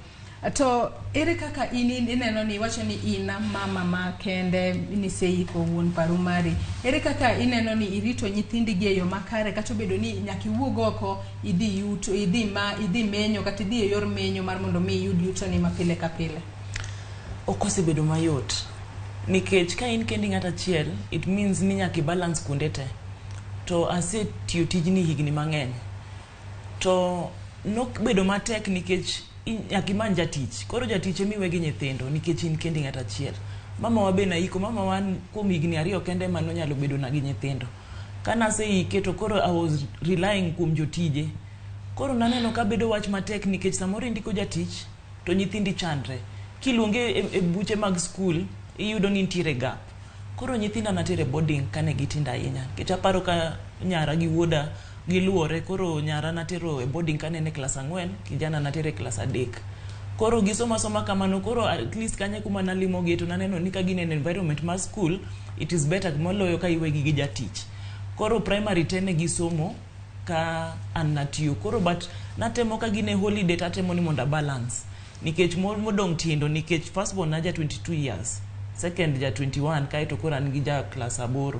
to ere kaka ineno ni wacho ni ina mama ma kende ni seiko wuon paru mari ere kaka ineno ni irito nyithindi gi eyo makare kata bedo ni nyaki wuog oko idhi yuto idhi menyo kata idhi e yor menyo mar mondo mi yud yuto ni mapile ka pile okose bedo mayot nikech ka in kendi ng'ata achiel it means ni nyaki balance kuonde te to ase tiyo tijni higni mang'eny to nok bedo matek nikech nyaki man jatich koro jatich emiwe gi nyithindo nikech in kendi ng'ata achiel mama wa be naiko mama wan kuom higni 2 kende mano nyalo bedo na gi nyithindo kana se ike to koro I was relying kuom jotije koro naneno ka bedo wach matek nikech samoro indiko jatich to nyithindi chandre kiluonge e buche mag school iyudo ni nitiere gap koro nyithinda natere boarding kane gitinda ahinya nikech aparo ka nyara gi wuoda giluore koro nyara natero e boarding kane ne class 4 kijana natere class 3 koro gisoma kamano koro at least kanye kuma nalimo gi to naneno ni ka gine environment mar school it is better moloyo ka iwegi gi jatich koro primary 10 gisomo ka an natiyo koro but natemo ka gine holiday tatemo ni monda balance nikech modong tindo nikech first born na ja 22 years second ja 21 kai to koro an gi ja class 8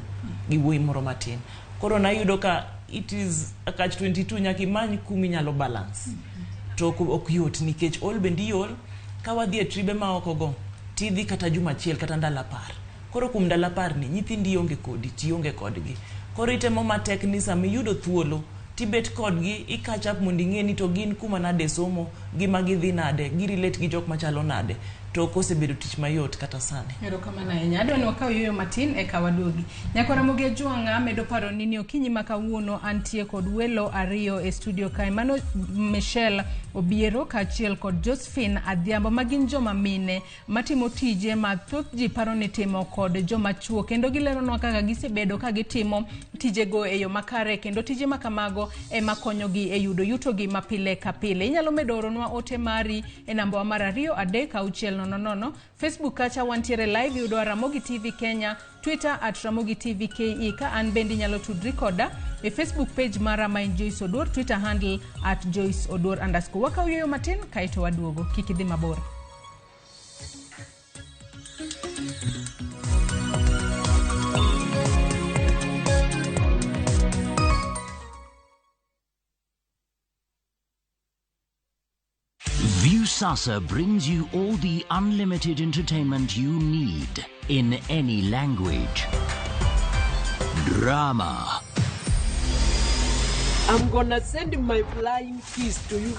gi wuoyi moro matin koro nayudo ka it is a catch 22 nyaki many kumi nyalo balance to ok yot nikech all bendi yol ka wadhi e tribe ma oko go tidhi kata juma achiel kata ndala par koro kum ndala par ni nyithindi onge kodi ti onge kodgi koro itemo matek ni sama yudo thuolo tibet kodgi ikatch up mondo ing'eni to gin kuma nade somo gima gidhi nade girelate gi jok machalo nade to kosebedo tich mayot kata sani. Erokamano ahinya. Adwa ni wakaw yueyo matin e kawaduogi. Nyako Ramogi Ajwang'a medo paro ni okinyi ma kawuono antie kod welo ariyo e studio kae. Mano Michelle Obiero kaachiel kod Josephine Adhiambo magin joma mine matimo tije ma thoth ji paro ni timo kod joma chuo kendo gileronwa kaka gisebedo ka gitimo tijego e yo makare kendo tije makamago ema konyogi e yudo yuto gi mapile ka pile. Inyalo medo oronwa ote mari e namba mar 23600. Facebook kacha wantiere live yudo Ramogi TV Kenya, Twitter @Ramogi TV KE ka an bendi nyalo tudri koda e Facebook page mara ma Joyce Oduor, Twitter handle @JoyceOduor_. Waka uyoyo matin kaito waduogo kikidhi mabor. Viusasa brings you all the unlimited entertainment you need in any language. Drama. I'm gonna send my flying kiss to you.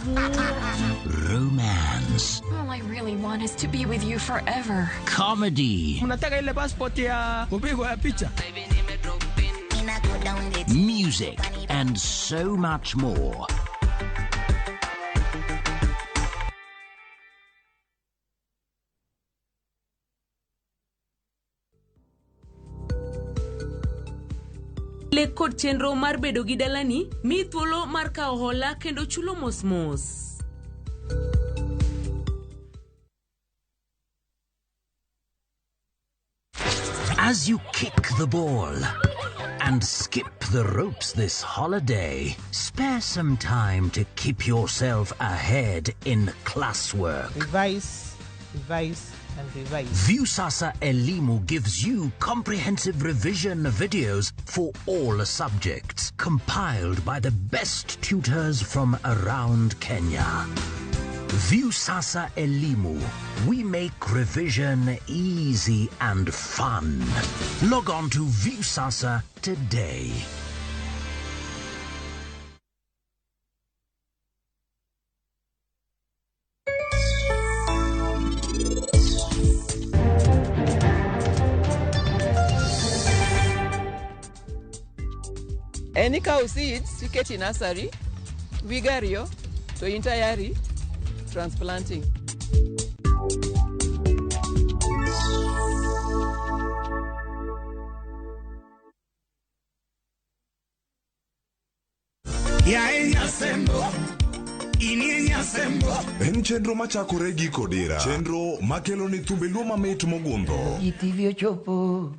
Romance. All I really want is to be with you forever. Comedy. Unataka ile passport ya kupigwa ya picha? Music and so much more. Le kod chenro mar bedo gi dalani mi thuolo mar kawo hola kendo chulo mos. As you kick the ball and skip the ropes this holiday. Spare some time to keep yourself ahead in classwork. Revise, revise, and revise. Viusasa Elimu gives you comprehensive revision videos for all subjects, compiled by the best tutors from around Kenya. Viusasa Elimu. We make revision easy and fun. Log on to Viusasa today. Any cow seeds, ticket in nursery, vigario, to entire transplanting. En chenro machakore gi kodira. Chenro makelo ni thumbe luo mamit mogundho. Itivyo chopo.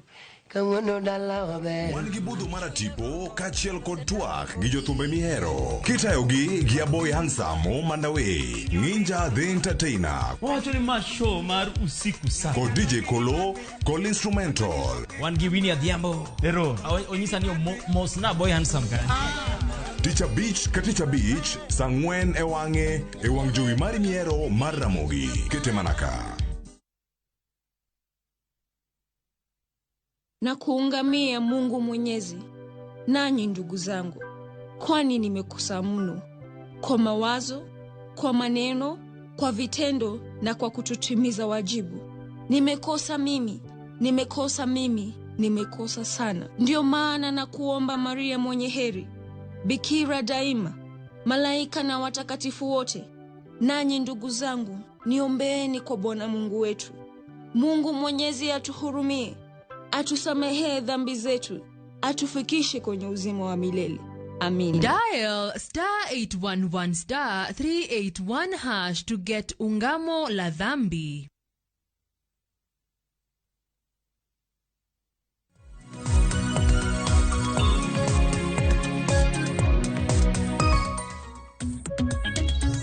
Wan gi budho mar tipo kaachiel kod twak gi jothumbe mihero. Kitayogi gi Aboy Handsome Mandawe, Ninja the Entertainer. Wacho ni ma show mar usiku sana. Kod DJ Kolo, Kol Instrumental. Wan gi Winnie Adhiambo. Ero. Onyisa ni mos na Aboy Handsome kan. Ticha Beach ka Ticha Beach, sang'wen e wang' jowi mari mihero mar Ramogi. Kete manaka. Na kuungamia Mungu Mwenyezi, nanyi ndugu zangu, kwani nimekosa mno, kwa mawazo, kwa maneno, kwa vitendo na kwa kutotimiza wajibu. Nimekosa mimi, nimekosa sana. Ndio maana na kuomba Maria mwenye heri, Bikira daima, malaika na watakatifu wote, nanyi ndugu zangu, niombeeni kwa Bwana Mungu wetu. Mungu Mwenyezi atuhurumie, atusamehe dhambi zetu, atufikishe kwenye uzima wa milele. Amin. Dial *811*381# to get ungamo la dhambi.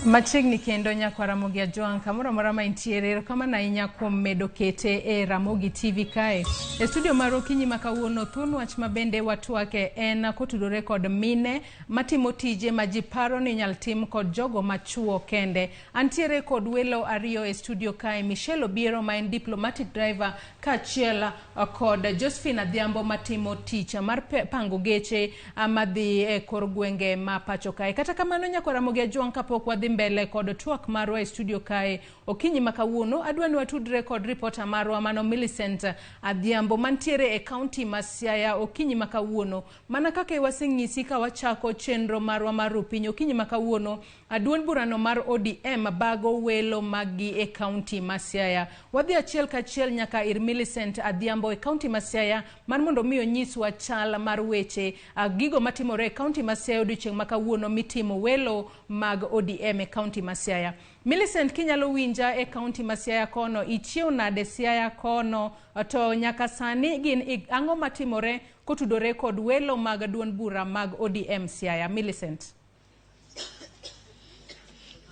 Machiegni kendo nyakwa Ramogi Joan kamoro marama intiere kama na inya kuom medo kete e Ramogi TV kae. E studio maro kinyi makawuono thuon wach mabende watu wake en kotudore kod mine matimo tije majiparo ni nyal tim kod jogo machuo kende. Antiere kod welo ariyo e studio kae, Michelle Obiero ma en diplomatic driver kaachiel kod Josephine Adhiambo matimo tich mar pango geche madhi e kor gwenge ma pacho kae. Kata kamano nyakwa Ramogi Joan kapok wadhi mbele kod twak marwa e studio kae okinyi makawuono adwani watudre kod reporter marwa mano Millicent Adhiambo mantiere e county ma Siaya okinyi makawuono. Mana kaka waseng'isi ka wachako chenro marwa mar Piny okinyi makawuono duond burano mar ODM bago welo magi e county ma Siaya. Wadhi achiel kachiel nyaka ir Millicent Adhiambo e county ma Siaya mar mondo miyo nyiswa chal mar weche gigo matimore e county ma Siaya odiochieng' makawuono mitimo welo mag ODM e county ma Siaya. Millicent, kinyalo winja e county ma Siaya kono, ichiew nade Siaya kono, to nyaka sani gin ang'o matimore kotudore kod welo mag duond bura mag ODM Siaya. Millicent.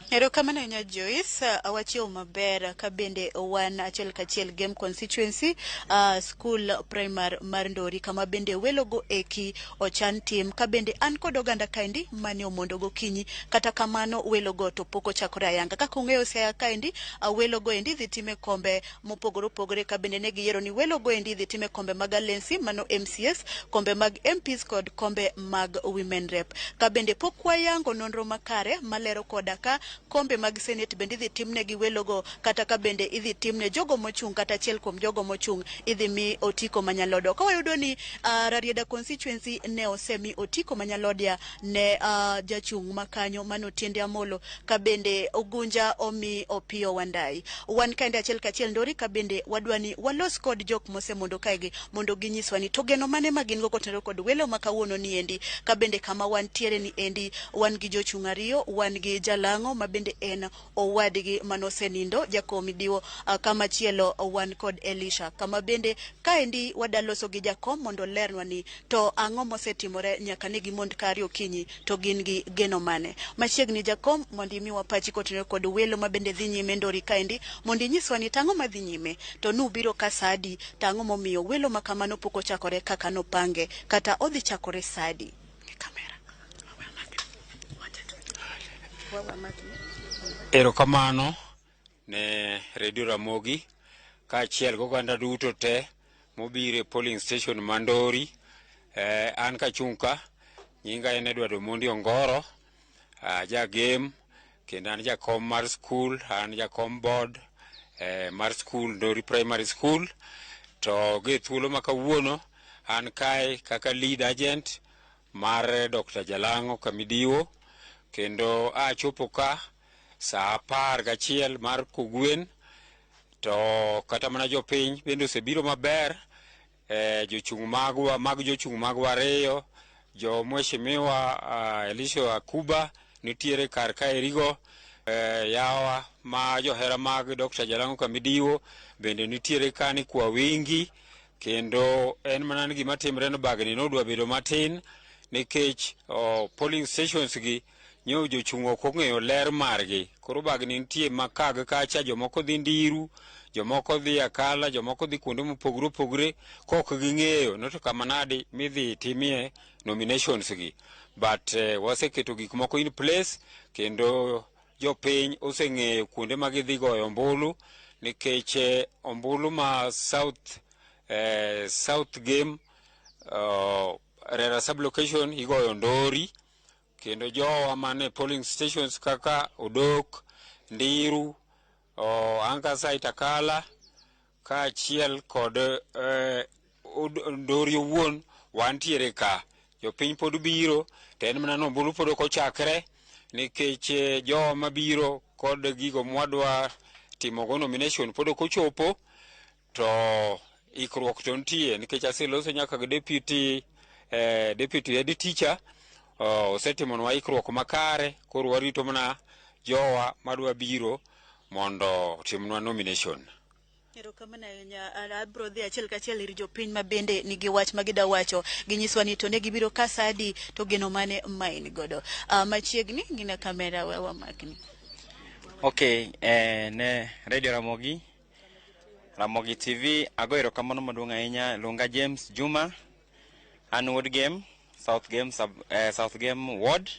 Erokamano nya Joyce, awachio maber ka bende wan achiel kachiel game constituency school primary mar Ndori kama bende welogo eki ochan tim ka bende an kod oganda kaendi mane omondo gokinyi. Kata kamano welogo to pok ochakore ayanga. Kaka ung'eyo Siaya kaendi welogo endi dhi time kombe mopogore opogore ka bende ne giyiero ni welogo endi dhi time kombe mag alensi mano MCS, kombe mag MPs kod kombe mag women rep. Ka bende pok wayango nonro makare malero koda ka kombe mag senate bende idhi timne gi welogo kata ka bende idhi timne jogo mochung' kata achiel kuom jogo mochung' idhi mi Otiko Manyalodo. Ka wayudo ni Rarieda constituency ne osemi Otiko Manyalodia ne jachung' makanyo mano Tiende Amolo, ka bende Ogunja omi Opiyo Wandai. Wan kaende achiel kachiel Ndori ka bende wadwani walos kod jok mose mondo kaegi mondo ginyiswa ni togeno mane magin go kotero kod welo makawuono ni endi. Ka bende kama wan tiere ni endi wan gi jochung' ariyo, wan gi Jalang'o mabende en owadgi manosenindo jakom diwo kama chielo wan kod Elisha kama bende kaendi wadaloso gi jakom mondo lernwa ni to ang'o mosetimore nyaka ne gimond kari okinyi to gin gi geno mane machiegni jakom mondo imiwa pachi kotenore kod welo mabende dhi nyime Ndori kaendi mondo inyiswa ni tang'o madhi nyime to nubiro kasadi tang'o momiyo welo makamano pok ochakore kaka nopange kata odhi chakore sadi kamera erokamano ne Radio Ramogi kaachiel goganda duto te mobire polling station Mandori an kachunka nyinga en Edward Omondi Ongoro ja game kendo an jakom mar school an jakom board mar school Ndori Primary School to ge thuolo makawuono an kae kaka lead agent mar Dr. Jalango Kamidiwo kendo achopo ka saa 11 mar kogwen to kata mana jopiny bende osebiro maber jochung' magwa ariyo jo mheshimiwa Elisha Akuba nitiere kar kaerigo yawa ma johera mag Dr. Jalango Kamidiwo bende nitiere kani kwa wingi kendo en mana gima timre no bagni nodwa bedo matin nikech polling stations gi nyo jochung' ok ong'eyo ler margi koro bagni nitie makag kacha jomoko dhi Ndiru jomoko dhi Akala jomoko dhi kuonde mopogre kok ging'eyo no to kama nadi midhi timie nominations gi but waseketo gik moko in place kendo jopiny oseng'eyo kuonde ma gidhi goyo ombulu nikech ombulu ma South Game Rera sublocation igoyo Ndori kendo jowa mane polling stations kaka Odok, Ndiru, Anka site Akala kaachiel kod Ndori owuon wantiere ka jopiny pod biro to en mana ombulu pod ok ochakre nikech jowa mabiro kod gigo mwadwa timogo nomination pod ok ochopo to ikruok to nitie nikech aseloso nyaka gi deputy head teacher osetimonwa ikruok makare koro warito mana jowa madwa biro mondo timnwa nomination. Erokamano abro dhi achiel kachiel ir jopiny mabende nigi wach magida wacho ginyiswa ni to ne gibiro kasadi to geno mane main godo machiegni gina kamera wa makni. Okay, ne Radio Ramogi TV ago erokamano maduong' ahinya Lunga James Juma an Wood Game South Game Ward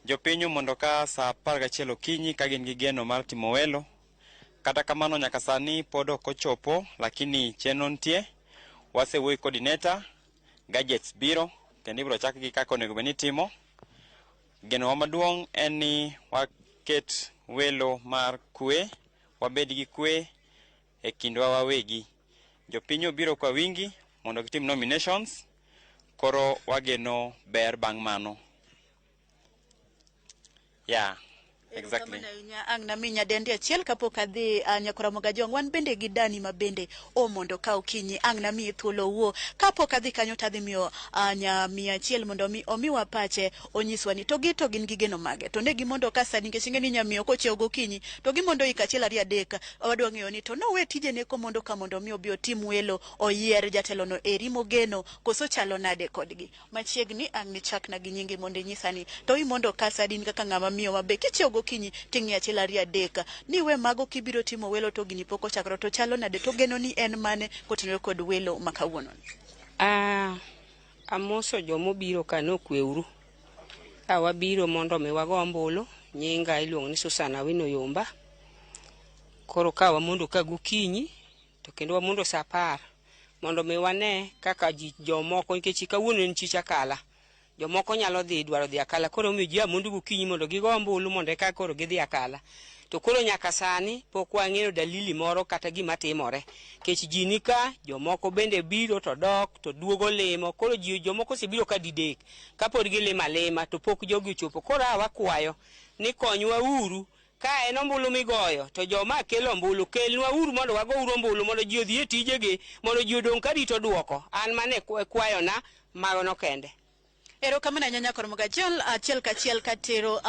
jopinyu mondo ka saa 11 okinyi ka gin gi geno mar timo welo kata kamano nyaka sani pod ok ochopo lakini chenro nitie wasewuoyo coordinator gadgets biro kendo ibiro chak gi kaka onego bed ni timo geno maduong' en ni waket welo mar kwe wabed gi kwe e kindwa wawegi jopinyu biro kwa wingi mondo gitim nominations koro wageno ber bang' mano exactly. Ang na minya dendi achiel kapok adhi nyakora Mogajong wan bende gi Dani mabende mondo ka okinyi ang na mi thuolo wuo kapok adhi kanyo tadhi miyo nya miya achiel mondo omiwa pache onyiswa ni to gin gi geno mage to ne gimondo kasa nikech ngeni nya miyo kocheo gokinyi to gimondo ikachiel ari adek wadwa ng'eyo ni to no we tije ne ko mondo ka mondo miyo bio tim welo oyier jatelo no eri mogeno koso chalo nade kodgi machiegni ang ni chak na gi nyingi mondo nyisani to imondo kasa din kaka ng'ama miyo mabe kicheo gokinyi tingi achiel ari adek ni we mago kibiro timo welo to gini poko chakro to chalo nade to geno ni en mane kotenore kod welo makawuono amoso jomo biro kano kweuru wabiro mondo me wago ombulu nyinga iluongo ni Susana Wino Yomba koro ka wamondo ka gokinyi to kendo wamondo saa 10 mondo me wane kaka jomoko nikech kawuono en chich Akala jomoko nyalo dwaro dhi Akala koro mi ji amondo gokinyi mondo gigo ombulu mondo eka koro gidhi Akala to koro nyaka sani pok wang'eyo dalili moro kata gima timore kech ji nika jomoko bende biro to dok to duogo lemo koro jomoko se biro ka didek kapod gilema to pok jogi ochopo koro wakwayo ni konywa uru ka en ombulu migoyo to joma kelo ombulu kelnwa uru mondo wago uru ombulu mondo ji odhi e tijegi mondo ji odong' ka rito duoko an mane kwayo na mago no kende. Ero kamana nyanya Ramogi achiel kachiel katero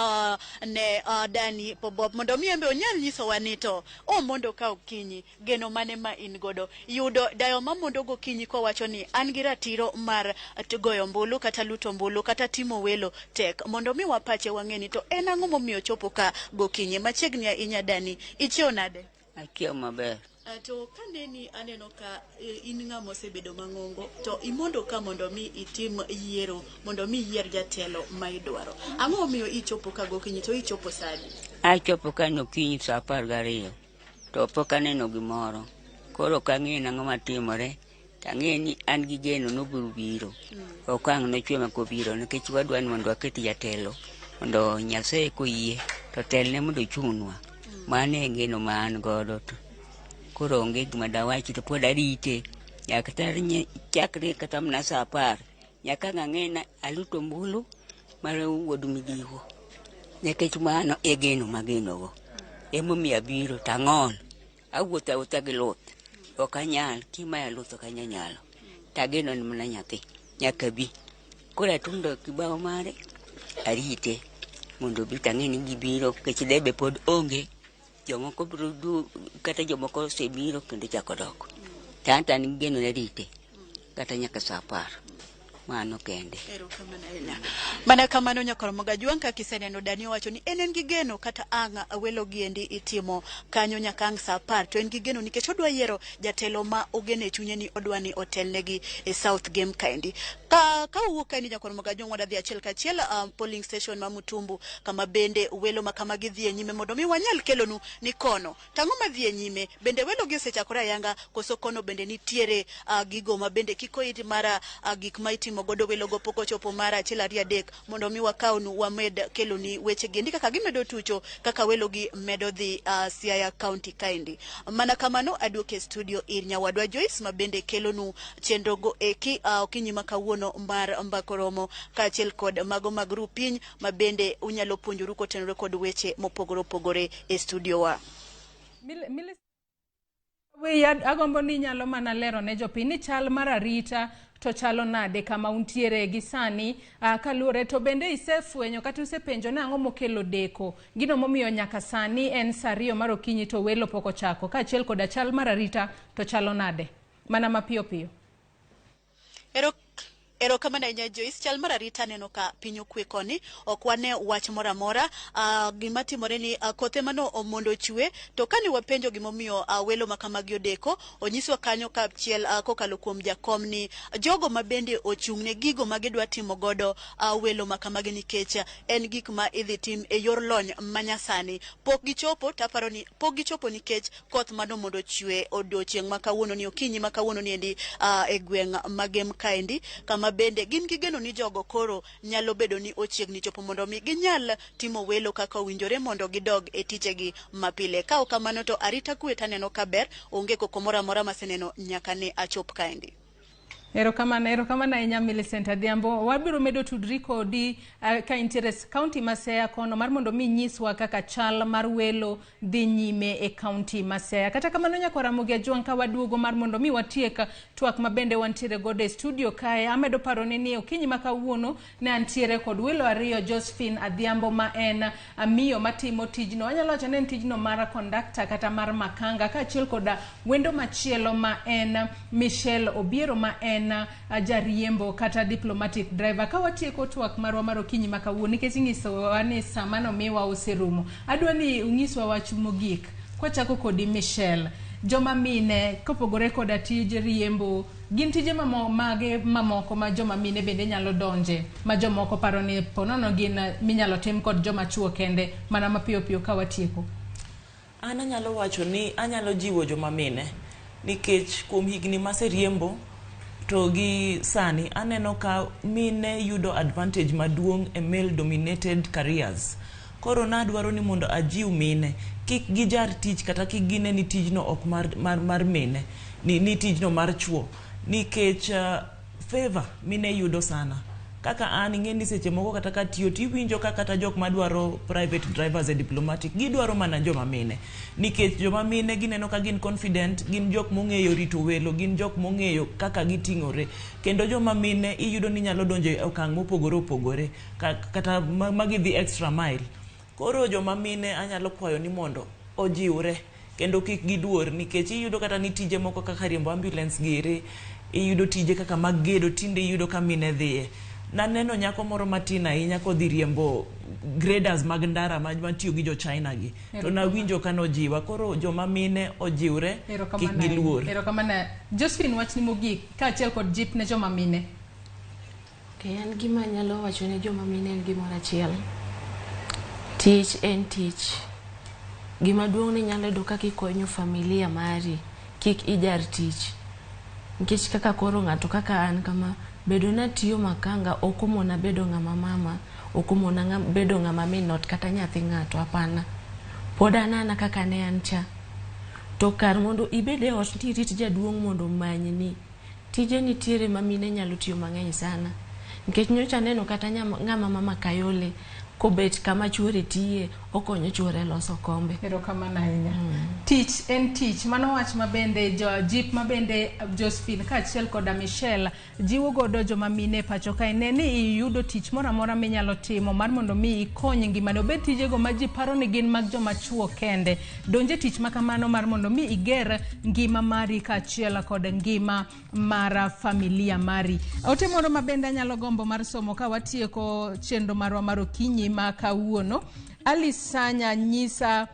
ne Dani Pobob mondo miembe onyal nyiso wanito mondo ka okinyi geno mane ma in godo yudo dayo ma mondo go kinyi ko wacho ni an gi ratiro mar goyo mbulu kata luto mbulu kata timo welo tek mondo mi wapache wang'eni to en ang'o momiyo chopo ka go kinyi machiegni inya Dani ichio nade akio maber to kaneni aneno ka in ng'ama osebedo mang'ongo to imondo ka mondo mi itim yiero mondo mi yier jatelo ma idwaro ang'o omiyo ichopo ka gokinyi to ichopo sadi achopo ka nokinyi sa 12 to pok aneno gimoro koro kang'e nang'o matimore tang'e ni an gi geno nobiro biro ok ang' nochwe makobiro nikech wadwa ni mondo waket jatelo mondo Nyasaye koyie to telne mondo chunwa mane geno ma an godo to koro onge gima dawachi to pod arite nyaka chakre kata mna sa 10 nyaka ng'ang'ena aluto mbulu mar wuod midiwo nikech mano e geno magenogo emomiyo abiro tang'ol awuotha gi luth ok anyal kimaya luth ok anyalo tageno ni mana nyathi nyaka bi koro atundo kibao mare arite mondo bi tang'e ni gibiro kech debe pod onge jomoko biro kata jomoko osebiro kendo chako dok tanta ni geno ne rite kata nyaka sa 10 mano kende mana kamano nyakoro Ramogi ka kiseneno Dani wacho ni en gi geno kata ang' welo giendi itimo kanyo nyaka ang' sa 10 to en gi geno nikech odwa yiero jatelo ma ogene chunye ni odwa ni otelnegi e South Game kaendi ka wuok kaendi nyakoro Ramogi wada dhi achiel kachiel polling station ma Mutumbu kama bende welo ma kama gidhi e nyime mondo mi wanyal kelonu ni kono tang'o ma dhi e nyime bende welo gi osechakore ayanga koso kono bende nitiere gigo ma bende kiko iti mara gik ma itimo godo welo go poko chopo mara achiel ariyo adek mondo mi wakawnu wamed keloni weche gi kaka gimedo tucho kaka welo gi medo dhi Siaya County kaendi mana kamano aduoke studio ir nyawadwa Joyce ma bende kelonu chenro go eki okinyi makawuono mar mbakoromo kaachiel kod mago mag ru piny ma bende unyalo puonjoru kotenore kod weche mopogore opogore e studio wa agombo ni nyalo mana lero ne jopiny ni chal mar arita to chalo nade kama untiere gi sani kaluore to bende isefwenyo kata usepenjo na ang'o mokelo deko gino momiyo nyaka sani en saa 2 mar okinyi to welo poko chako kaachiel kod chal mar arita to chalo nade mana mapiyo piyo Ero kamana nya Joyce chal mar arita neno ka piny okwe koni ok wane wach moro amora gima timore ni kothe mano omondo chwe to kani wapenjo gimomiyo welo makamagi odeko onyiswa kanyo ka chiel kokalo kuom jakom ni jogo ma bende ochung'ne gigo magidwa timo godo welo makamagi nikech en gik ma idhi tim e yor lony manyasani pok gichopo taparo ni pok gichopo nikech koth mano mondo chwe odiochieng' makawuono ni okinyi makawuono ni endi e gweng' magem kaendi kama bende gin gigeno ni jogo koro nyalo bedo ni ochiegni chopo mondo mi ginyal timo welo kaka owinjore mondo gidog e tichegi mapile ka kamano to arita kwe taneno kaber onge koko moro amora maseneno nyaka ne achop kaendi Erokamana inya Millicent Adhiambo wabiro medo tudri kodi ka intiere county ma Siaya kono mar mondo mi nyiswa kaka chal mar welo dhi nyime e county ma Siaya kata kamano nyakoro Ramogi ka waduogo mar mondo mi watieka twak ma bende wantiere godo e studio kae amedo paro ni okinyi makawuono ne antiere kod welo ariyo Josephine Adhiambo ma en amiyo matimo tijno anyalo wacho ni en tijno mar conductor kata mar makanga kaachiel kod wendo machielo ma en Michelle Obiero ma en jariembo kata diplomatic driver ka watieko twak marwa mar okinyi makawuono nikech ing'isowa ni samano miwa oserumo adwa ni ung'iswa wach mogik kwachako kodi Michelle joma mine kopogore koda tije riembo gin tije mamoko ma joma mine bende nyalo donje ma jomoko paro ni ponono gin minyalo tim kod joma chuo kende mana mapiyo piyo ka watieko an anyalo wacho ni anyalo jiwo joma mine nikech kuom higni maseriembo to gi sani aneno ka mine yudo advantage maduong' e male dominated careers koro nadwaro ni mondo ajiw mine kik gijar tich kata kik gine ni tijno ok mar mine ni tijno mar chuo nikech favor mine yudo sana kaka an ing'eni seche moko kata ka tiyo tiwinjo ka kata jok madwaro private drivers e diplomatic gidwaro mana joma mine, nikech joma mine gineno ka gin confident, gin jok mong'eyo rito welo, gin jok mong'eyo kaka giting'ore, kendo joma mine iyudo ni nyalo donjo e okang' mopogore opogore kata magidhi extra mile. Koro joma mine anyalo kwayo ni mondo ojiwre kendo kik giduor, nikech iyudo kata ni tije moko kaka riembo ambulance giri, iyudo tije kaka mag gedo tinde iyudo ka mine dhiye. Naneno nyako moro matin ahinya kodhi riembo graders mag ndara matiyo gi jo China gi, to nawinjo ka nojiwa. Koro joma mine ojiwre, kik giluor. Erokamano. Josephine, wachni mogik kaachiel kod jip ne joma mine. An gima nyalo wacho ne joma mine en gimoro achiel. Tich en tich. Gima duong' ni nyalo yudo kaka ikonyo familia mari, kik ijar tich. Nikech kaka koro ng'ato kaka an kama, bedo na tiyo makanga okomona bedo ng'ama mama, okomona bedo ng'ama minot kata nyathi ng'ato, hapana. Pod anana kaka ne an cha. To kar mondo ibede ot nirit jaduong' mondo manyni, tije nitiere ma mine nyalo tiyo mang'eny sana. Nikech nyocha neno kata ng'ama mama Kayole kobet kama chuore tiye, okonyo chuore loso kombe. Erokamano ahinya. Tich en tich. Mano wach mabende jip mabende Josephine kaachiel koda Michelle jiwo godo joma mine pacho kae. Ne ni iyudo tich moro amora minyalo timo mar mondo mi ikony ngimani, obed tijego ma ji paro ni gin mag joma chuo kende. Donje tich makamano mar mondo mi iger ngima mari kaachiel kod ngima mar familia mari. Ote moro mabende anyalo gombo mar somo ka watieko chenro marwa mar okinyi ma kawuono. Alisanya nyisa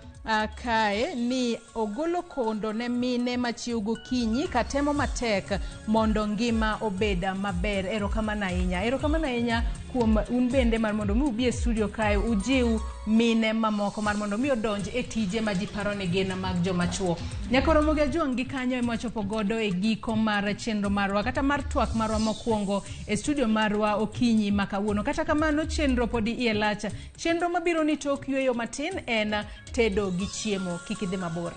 kae ni ogolo kondo ne mine machiew gokinyi katemo matek mondo ngima obeda maber. Erokamano ahinya. Erokamano ahinya kuom un bende mar mondo mi ubi e studio kae ujiw mine mamoko mar mondo mi odonj e tije ma ji paro ni gin mag joma chuo. Nyaka Ramogi Ajuang gi kanyo ema wachopo godo e giko mar chenro marwa kata mar twak marwa mokwongo e studio marwa okinyi ma kawuono. Kata kamano chenro podi iye lacha. Chenro mabiro ni tok yweyo matin en tedo gi chiemo. Kik idhi mabor.